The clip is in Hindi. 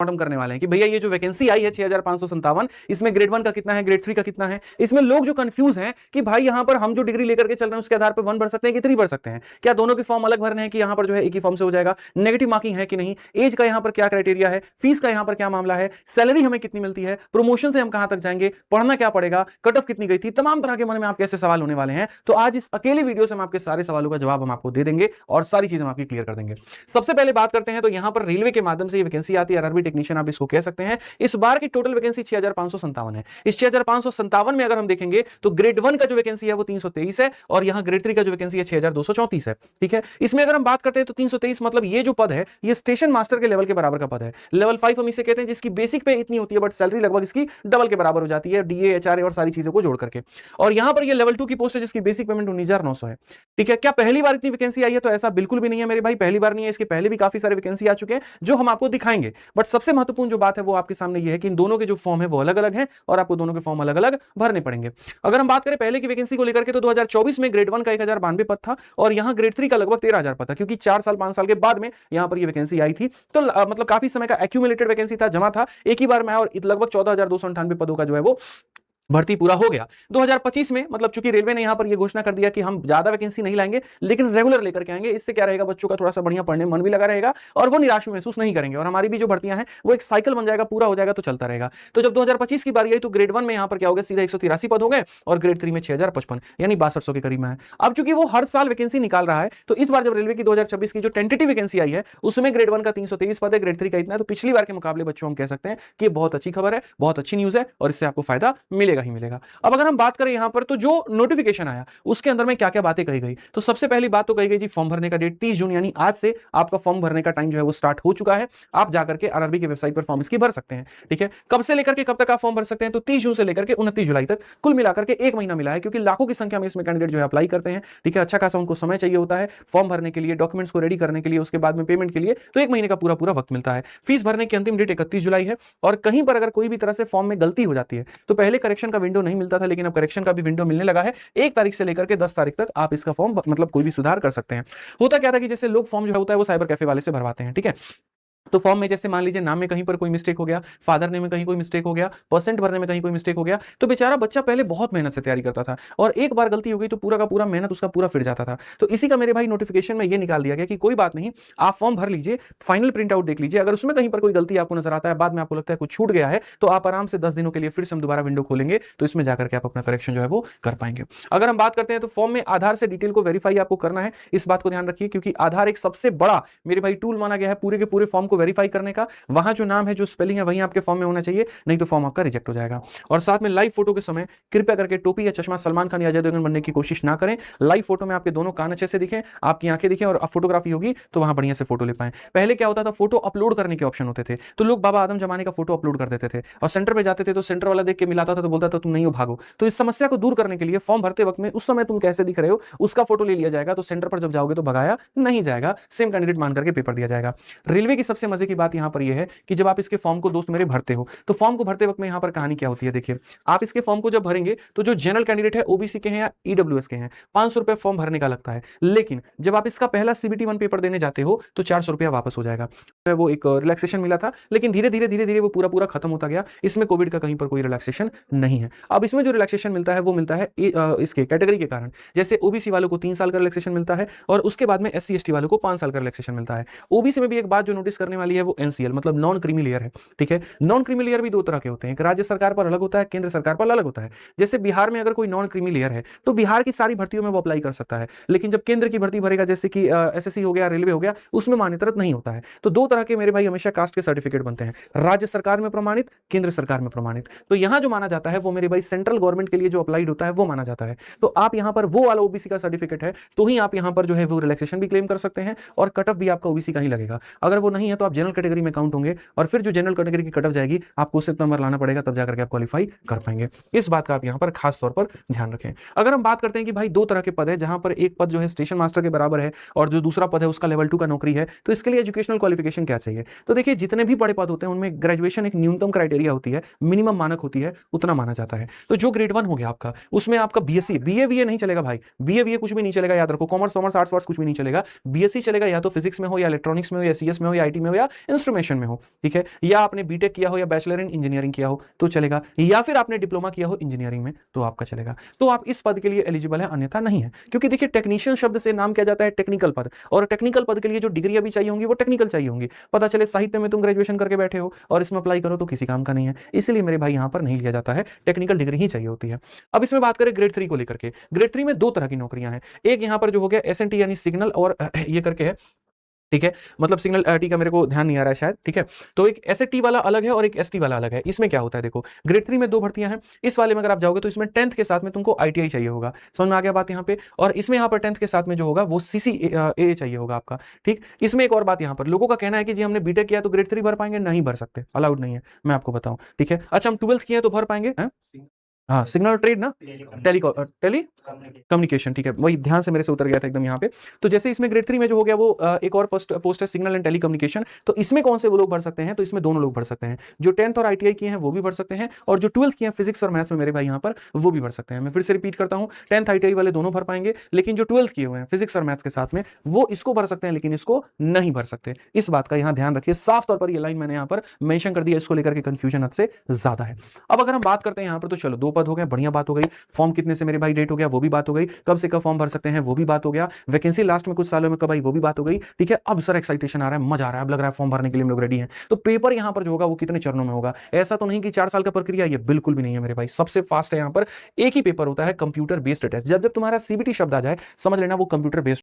हम करने वाले हैं कि भैया ये जो वैकेंसी आई है 6557, इसमें ग्रेड 1 का कितना है, ग्रेड 3 का कितना है। इसमें लोग जो कंफ्यूज हैं कि भाई यहां पर हम जो डिग्री लेकर के चल रहे हैं उसके आधार पर 1 भर सकते हैं कि 3 भर सकते हैं, क्या दोनों के फॉर्म अलग भरने हैं कि यहां पर जो है एक ही फॉर्म से हो जाएगा, नेगेटिव मार्किंग है कि नहीं, एज का यहां पर क्या क्राइटेरिया है, फीस का यहां पर क्या मामला है, सैलरी हमें कितनी मिलती है, प्रमोशन से हम कहां तक जाएंगे, पढ़ना क्या पड़ेगा, कट ऑफ कितनी गई थी, तमाम तरह के मन में आपके ऐसे सवाल होने वाले हैं। तो आज इस अकेले वीडियो से हम आपके सारे सवालों का जवाब हम आपको दे देंगे और सारी चीजें हम आपकी क्लियर कर देंगे। सबसे पहले बात करते हैं तो यहां पर रेलवे के माध्यम से ये वैकेंसी आती है, आरआरबी टेक्नीशियन आप इसको कह सकते हैं। इस बार की टोटल वैकेंसी 6557 है। इस 6557 में अगर हम देखेंगे तो ग्रेड 1 का जो वैकेंसी है वो 323 है और यहां ग्रेड 3 का जो वैकेंसी है 6234 है। ठीक है, इसमें अगर हम बात करते हैं तो 323 मतलब ये जो पद है ये स्टेशन मास्टर के लेवल के बराबर का पद है। लेवल 5 हम इसे कहते हैं, जिसकी बेसिक पे इतनी होती है बट सैलरी लगभग इसकी डबल के बराबर हो जाती है, डीए एचआरए और सारी चीजों को जोड़ करके। और यहां पर ये लेवल 2 की पोस्ट है जिसकी बेसिक पेमेंट 19,900 है। ठीक है, क्या पहली बार इतनी वैकेंसी आई है? तो ऐसा बिल्कुल भी नहीं है मेरे भाई, पहली बार नहीं है, इसके पहले भी काफी सारे वैकेंसी आ चुके हैं जो हम आपको दिखाएंगे। बट सबसे महत्वपूर्ण जो बात है वो आपके सामने ये है कि इन दोनों के जो फॉर्म है वो अलग अलग है और आपको दोनों के फॉर्म अलग अलग भरने पड़ेंगे। अगर हम बात करें पहले की वैकेंसी को लेकर के तो 2024 में ग्रेड 1 का 1092 पद था और यहां ग्रेड 3 का लगभग 13,000 पद था, क्योंकि 4 साल 5 साल के बाद में यहां पर ये वैकेंसी आई थी। तो मतलब काफी समय का एक्यूमुलेटेड वैकेंसी था, जमा था, एक ही बार में और लगभग 14,298 पदों का जो है वो भर्ती पूरा हो गया। 2025 में मतलब चूंकि रेलवे ने यहां पर यह घोषणा कर दिया कि हम ज्यादा वैकेंसी नहीं लाएंगे लेकिन रेगुलर लेकर के आएंगे, इससे क्या रहेगा, बच्चों का थोड़ा सा बढ़िया पढ़ने में मन भी लगा रहेगा और वो निराश भी महसूस नहीं करेंगे और हमारी भी जो भर्तियां हैं वो एक साइकिल बन जाएगा, पूरा हो जाएगा तो चलता रहेगा। तो जब 2025 की बारी आई तो ग्रेड 1 में यहां पर क्या हो गया, सीधा 183 पद हो गए और ग्रेड 3 में 6055 यानी 6200 के करीब में है। अब चूंकि वो हर साल वैकेंसी निकाल रहा है तो इस बार जब रेलवे की 2026 की जो टेंटेटिव वैकेंसी आई है उसमें ग्रेड 1 का 323 पद है, ग्रेड 3 का इतना है। तो पिछली बार के मुकाबले बच्चों हम कह सकते हैं कि बहुत अच्छी खबर है, बहुत अच्छी न्यूज है और इससे आपको फायदा मिलेगा ही मिलेगा। अब अगर हम बात करें यहां पर तो जो नोटिफिकेशन आया उसके अंदर में क्या क्या बातें कही गई, तो सबसे पहली बात तो कही गई जी फॉर्म भरने का डेट 30 जून यानी आज से आपका फॉर्म भरने का टाइम जो है वो स्टार्ट हो चुका है। आप जाकर के आरआरबी की वेबसाइट पर फॉर्म इसकी भर सकते हैं। ठीक है, कब से लेकर के कब तक आप फॉर्म भर सकते हैं, तो 30 जून से लेकर के 29 जुलाई तक, कुल मिलाकर के एक महीना मिला है, क्योंकि लाखों की संख्या में इसमें कैंडिडेट जो है अप्लाई करते हैं। ठीक है, अच्छा खासा उनको समय चाहिए होता है फॉर्म भरने के लिए, डॉक्यूमेंट्स को रेडी करने के लिए, उसके बाद में पेमेंट के लिए, तो एक महीने का पूरा पूरा वक्त मिलता है। फीस भरने की अंतिम डेट 31 जुलाई है और कहीं पर अगर कोई भी तरह से फॉर्म में गलती हो जाती है तो पहले करेक्शन का विंडो नहीं मिलता था लेकिन अब करेक्शन का भी विंडो मिलने लगा है। 1 तारीख से लेकर के 10 तारीख तक आप इसका फॉर्म मतलब कोई भी सुधार कर सकते हैं। होता क्या था कि जैसे लोग फॉर्म जो होता है वो साइबर कैफे वाले से भरवाते हैं। ठीक है, तो फॉर्म में जैसे मान लीजिए नाम में कहीं पर कोई मिस्टेक हो गया, फादर नेम में कहीं कोई मिस्टेक हो गया, परसेंट भरने में कहीं कोई मिस्टेक हो गया, तो बेचारा बच्चा पहले बहुत मेहनत से तैयारी करता था और एक बार गलती हो गई तो पूरा का पूरा मेहनत उसका पूरा फिर जाता था। तो इसी का मेरे भाई नोटिफिकेशन में ये निकाल दिया गया कि कोई बात नहीं, आप फॉर्म भर लीजिए, फाइनल प्रिंट आउट देख लीजिए, अगर उसमें कहीं पर कोई गलती आपको नजर आता है, बाद में आपको लगता है कुछ छूट गया है, तो आप आराम से 10 दिनों के लिए फिर से हम दोबारा विंडो खोलेंगे तो इसमें जाकर के आप अपना करेक्शन जो है वो कर पाएंगे। अगर हम बात करते हैं तो फॉर्म में आधार से डिटेल को वेरीफाई आपको करना है, इस बात को ध्यान रखिए, क्योंकि आधार एक सबसे बड़ा मेरे भाई टूल माना गया है पूरे के पूरे फॉर्म को वेरीफाई करने का। वहां जो नाम है, जो स्पेलिंग है, वही आपके फॉर्म में होना चाहिए, नहीं तो फॉर्म आपका रिजेक्ट हो जाएगा। और साथ में लाइव फोटो के समय कृपया करके टोपी या चश्मा सलमान खान या अजय देवगन बनने की कोशिश ना करें। लाइव फोटो में आपके दोनों कान अच्छे से दिखें, आपकी आंखें दिखें और फोटोग्राफी होगी तो वहां बढ़िया से फोटो ले पाएं। पहले क्या होता था, फोटो अपलोड करने के ऑप्शन होते थे तो लोग बाबा आदम जमाने का फोटो अपलोड कर देते थे और सेंटर पे जाते थे तो सेंटर वाला देख के मिलाता था तो बोलता था तुम नहीं हो, भागो। तो इस समस्या को दूर करने के लिए फॉर्म भरते वक्त में उस समय तुम कैसे दिख रहे हो उसका फोटो ले लिया जाएगा, तो सेंटर पर जब जाओगे तो भगाया नहीं जाएगा, सेम कैंडिडेट मान करके पेपर दिया जाएगा। रेलवे की सबसे मजे की बात यहां पर यह है कि जब आप इसके फॉर्म को दोस्त मेरे भरते हो तो फॉर्म को भरते वक्त में यहां पर कहानी क्या होती है, देखिए आप इसके फॉर्म को जब भरेंगे तो जो जनरल कैंडिडेट है, ओबीसी के हैं या ईडब्ल्यूएस के हैं, 500 रुपए फॉर्म भरने का लगता है, लेकिन जब आप इसका पहला सीबीटी 1 पेपर देने जाते हो तो 400 रुपया वापस हो जाएगा। वो एक रिलैक्सेशन मिला था लेकिन धीरे धीरे वो पूरा पूरा खत्म होता गया, इसमें कोविड का कहीं पर कोई रिलैक्सेशन नहीं है। अब इसमें जो रिलैक्सेशन मिलता है वो मिलता है इसके कैटेगरी के कारण, जैसे ओबीसी वालों को 3 साल का रिलैक्सेशन मिलता है और उसके बाद में एससी एसटी वालों को 5 साल का रिलैक्सेशन मिलता है। ओबीसी में भी एक बात जो नोटिस करने वाली है वो एनसीएल मतलब नॉन क्रीमी लेयर है। ठीक है, नॉन क्रीमी लेयर भी दो तरह के होते हैं, एक राज्य सरकार पर अलग होता है, केंद्र सरकार पर अलग होता है। जैसे बिहार में अगर कोई नॉन क्रीमी लेयर है तो बिहार की सारी भर्तियों में वो अप्लाई कर सकता है, लेकिन जब केंद्र की भर्ती भरेगा जैसे कि एसएससी हो गया, रेलवे हो गया, उसमें मान्यता नहीं होता है। तो दो तरह के मेरे भाई हमेशा कास्ट के सर्टिफिकेट बनते हैं, राज्य सरकार में प्रमाणित, केंद्र सरकार में प्रमाणित। तो यहां जो माना जाता है वो मेरे भाई सेंट्रल गवर्नमेंट के लिए जो अप्लाइड होता है वो माना जाता है। तो आप यहां पर वो वाला ओबीसी का सर्टिफिकेट है तो ही आप यहां पर जो है वो रिलैक्सेशन भी क्लेम कर सकते हैं और कट ऑफ भी आपका ओबीसी का ही लगेगा। अगर वो नहीं है तो आप जनरल कैटेगरी में काउंट होंगे और फिर जो जनरल कैटेगरी की कट ऑफ जाएगी आपको उससे नंबर लाना पड़ेगा, तब जाकर के आप क्वालिफाई कर पाएंगे। इस बात का आप यहां पर खास तौर पर ध्यान रखें। अगर हम बात करते हैं कि भाई दो तरह के पद है, जहां पर एक पद जो है स्टेशन मास्टर के बराबर है और जो दूसरा पद है उसका लेवल 2 का नौकरी है, तो इसके लिए एजुकेशनल क्वालिफिकेशन क्या चाहिए, तो देखिए जितने भी बड़े पद होते हैं उनमें ग्रेजुएशन एक न्यूनतम क्राइटेरिया होती है, मिनिमम मानक होती है, उतना माना जाता है। तो जो ग्रेड 1 हो गया आपका, उसमें आपका बीएससी, बीए नहीं चलेगा भाई, बीए कुछ भी नहीं चलेगा, याद रखो, कॉमर्स आर्ट्स कुछ भी नहीं चलेगा, बीएससी चलेगा, या तो फिजिक्स में हो या इलेक्ट्रॉनिक्स में हो या सीएस में हो या आईटी में में हो या इंस्ट्रूमेंटेशन में हो, ठीक है, या आपने बीटेक किया हो या बैचलर इन इंजीनियरिंग किया हो तो चलेगा, या फिर आपने डिप्लोमा किया हो इंजीनियरिंग में तो आपका चलेगा, तो आप इस पद के लिए एलिजिबल है, अन्यथा नहीं है। क्योंकि देखिए टेक्नीशियन शब्द से नाम किया जाता है टेक्निकल पद, और टेक्निकल पद के लिए जो डिग्री अभी चाहिए होंगी वो टेक्निकल चाहिए होंगी। पता चले साहित्य में तुम ग्रेजुएशन करके बैठे हो और इसमें अप्लाई करो तो किसी काम का नहीं है, इसलिए मेरे भाई यहां पर नहीं लिया जाता है, टेक्निकल डिग्री ही चाहिए होती है। अब इसमें बात करें ग्रेड 3 को लेकर के, ग्रेड 3 में दो तरह की नौकरियां हैं, एक यहां पर जो हो गया एसएनटी यानी सिग्नल और ये करके है, ठीक है, मतलब सिग्नल टी का मेरे को ध्यान नहीं आ रहा है शायद, ठीक है, तो एक एसटी वाला अलग है और एक एसटी वाला अलग है। इसमें क्या होता है देखो, ग्रेड 3 में दो भर्तियां हैं, इस वाले में अगर आप जाओगे तो इसमें 10th के साथ में तुमको आईटीआई चाहिए होगा, समझ में आ गया बात यहाँ पे, और इसमें यहाँ पर 10th के साथ में जो होगा वो सीसीए चाहिए होगा आपका, ठीक। इसमें एक और बात यहाँ पर लोगों का कहना है कि जी हमने बीटेक किया तो ग्रेड 3 भर पाएंगे, नहीं भर सकते, अलाउड नहीं है, मैं आपको बताऊं, ठीक है। अच्छा हम 12th किए तो भर पाएंगे, हाँ सिग्नल ट्रेड ना, टेली कम्युनिकेशन, ठीक है, वही ध्यान से मेरे से उतर गया था एकदम यहाँ पे। तो जैसे इसमें ग्रेड 3 में जो हो गया वो एक और पोस्ट है सिग्नल एंड टेली कम्युनिकेशन, तो इसमें कौन से वो लोग भर सकते हैं, तो इसमें दोनों लोग भर सकते हैं, जो 10th और आईटीआई किए हैं वो भी भर सकते हैं, और जो 12th किए हैं फिजिक्स और मैथ्स में मेरे भाई यहाँ पर वो भी भर सकते हैं। मैं फिर से रिपीट करता हूँ, 10th आईटीआई वाले दोनों भर पाएंगे, लेकिन जो 12th किए हुए हैं फिजिक्स और मैथ्स के साथ में वो इसको भर सकते हैं लेकिन इसको नहीं भर सकते। इस बात का यहाँ ध्यान रखिए, साफ तौर पर ये लाइन मैंने यहाँ पर मेंशन कर दिया, इसको लेकर के कंफ्यूजन हद से ज्यादा है। अब अगर हम बात करते हैं यहाँ पर, तो चलो दो पद हो गए, बढ़िया बात हो गई, फॉर्म कितने से मेरे भाई डेट हो गया वो भी बात हो गई, कब से कब फॉर्म भर सकते हैं वो भी बात हो गया, वैकेंसी लास्ट में कुछ सालों में कब आई वो भी बात हो गई, ठीक है। अब सर एक्साइटेशन आ रहा है, मजा आ रहा है, अब लग रहा है फॉर्म भरने के लिए हम लोग रेडी हैं। तो पेपर यहां पर जो होगा वो कितने चरणों में होगा, ऐसा तो नहीं कि 4 साल का प्रक्रिया, ये बिल्कुल भी नहीं है मेरे भाई, सबसे फास्ट है यहाँ पर, एक ही पेपर होता है कंप्यूटर बेस्ड टेस्ट। जब जब तुम्हारा सीबीटी शब्द आ जाए समझ लेना वो कंप्यूटर बेस्ड